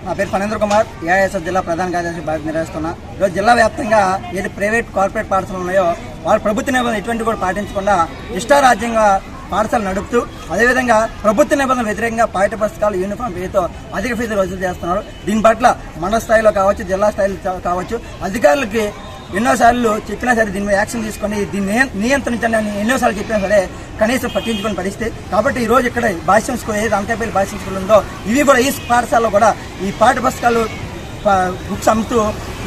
నా పేరు ఫణేంద్ర కుమార్, ఏఐఎస్ఎఫ్ జిల్లా ప్రధాన కార్యదర్శి బాధ్యత నిర్వహిస్తున్నా. ఈరోజు జిల్లా వ్యాప్తంగా ఏది ప్రైవేట్ కార్పొరేట్ పాఠశాలలు ఉన్నాయో వాళ్ళు ప్రభుత్వ నిబంధనలు ఎటువంటి కూడా పాటించకుండా ఇష్టారాజ్యంగా పాఠశాల నడుపుతూ అదేవిధంగా ప్రభుత్వ నిబంధనలు వ్యతిరేకంగా పాఠ్య పుస్తకాలు యూనిఫామ్ పేరుతో అధిక ఫీజులు వసూలు చేస్తున్నారు. దీని పట్ల మండల స్థాయిలో కావచ్చు, జిల్లా స్థాయిలో కావచ్చు అధికారులకి ఎన్నోసార్లు చెప్పినా సరే దీని మీద యాక్షన్ తీసుకొని దీన్ని నియంత్రించండి అని ఎన్నోసార్లు చెప్పినా సరే కనీసం పట్టించుకొని పరిస్థితి. కాబట్టి ఈ రోజు ఇక్కడ భాష్యం స్కూల్ ఏది అంతేపల్లి భాష్యం స్కూల్ ఉందో ఇవి కూడా ఈ పాఠశాలలో కూడా ఈ పాఠ్య పుస్తకాలు బుక్స్ అమ్ముతూ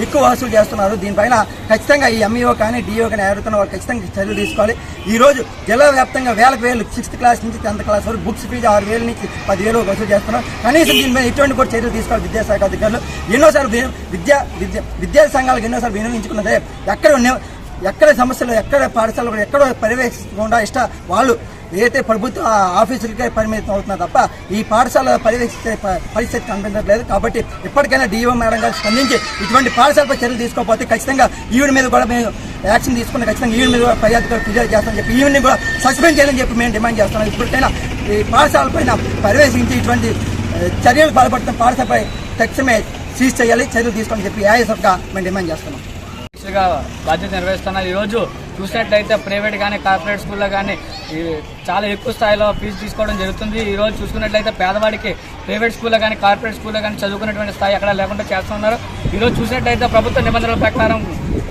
ఎక్కువ వసూలు చేస్తున్నారు. దీనిపైన ఖచ్చితంగా ఈ ఎంఈఓ కానీ డిఓ కానీ ఎవరుతున్న వాళ్ళు ఖచ్చితంగా చర్యలు తీసుకోవాలి. ఈ రోజు జిల్లా వ్యాప్తంగా వేలు 6th క్లాస్ నుంచి 10th క్లాస్ వరకు బుక్స్ ఫీజు 6,000 నుంచి 10,000 వసూలు చేస్తున్నారు. కనీసం దీని మీద ఎటువంటి కూడా చర్యలు తీసుకోవాలి విద్యాశాఖ అధికారులు. ఎన్నోసార్లు విద్యా సంఘాలకు ఎన్నోసార్లు వినియోగించుకున్నదే ఎక్కడ సమస్యలు ఎక్కడ పాఠశాలలో ఎక్కడో పర్యవేక్షించకుండా వాళ్ళు ఏదైతే ప్రభుత్వ ఆఫీసులకే పరిమితం అవుతున్నారు తప్ప ఈ పాఠశాల పర్యవేక్షించే పరిస్థితి కనిపించట్లేదు. కాబట్టి ఇప్పటికైనా డిఓ మేడం గారు స్పందించి ఇటువంటి పాఠశాలపై చర్యలు తీసుకోకపోతే ఖచ్చితంగా ఈవిడ మీద కూడా మేము యాక్షన్ తీసుకుని ఖచ్చితంగా ఈవిడ మీద ఫిర్యాదు ఫిర్యాదు చేస్తామని చెప్పి ఈవిని కూడా సస్పెండ్ చేయాలని చెప్పి మేము డిమాండ్ చేస్తున్నాం. ఇప్పటికైనా ఈ పాఠశాలపైన పర్యవేక్షించి ఇటువంటి చర్యలు పాల్పడుతున్న పాఠశాలపై తక్షణమే సీజ్ చేయాలి, చర్యలు తీసుకోవాలని చెప్పి ఏఐఎస్ఎఫ్గా మేము డిమాండ్ చేస్తున్నాం. బాధ్యత నిర్వహిస్తున్నారు. ఈరోజు చూసినట్లయితే ప్రైవేట్ కానీ కార్పొరేట్ స్కూల్లో కానీ చాలా ఎక్కువ స్థాయిలో ఫీజు తీసుకోవడం జరుగుతుంది. ఈరోజు చూసుకున్నట్లయితే పేదవాడికి ప్రైవేట్ స్కూల్లో కానీ కార్పొరేట్ స్కూల్లో కానీ చదువుకున్నటువంటి స్థాయి ఎక్కడ లేకుండా చేస్తున్నారు. ఈరోజు చూసినట్లయితే ప్రభుత్వ నిబంధనల ప్రకారం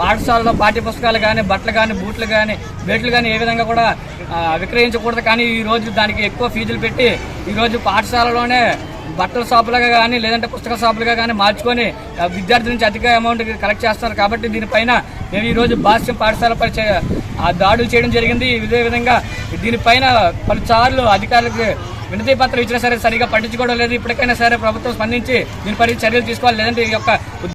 పాఠశాలలో పాఠ్య పుస్తకాలు కానీ బట్టలు కానీ బూట్లు కానీ బెల్ట్లు కానీ ఏ విధంగా కూడా విక్రయించకూడదు. కానీ ఈరోజు దానికి ఎక్కువ ఫీజులు పెట్టి ఈరోజు పాఠశాలలోనే బట్టల షాపులుగా కానీ లేదంటే పుస్తక షాపులుగా కానీ మార్చుకొని విద్యార్థుల నుంచి అధిక అమౌంట్ కలెక్ట్ చేస్తున్నారు. కాబట్టి దీనిపైన మేము ఈరోజు భాష్యం పాఠశాలపై దాడులు చేయడం జరిగింది. ఇదే విధంగా దీనిపైన పలుసార్లు అధికారులకు వినతి పత్రం ఇచ్చినా సరే సరిగా పట్టించుకోవడం లేదు. ఇప్పటికైనా సరే ప్రభుత్వం స్పందించి దీనిపై చర్యలు తీసుకోవాలి. లేదంటే ఈ యొక్క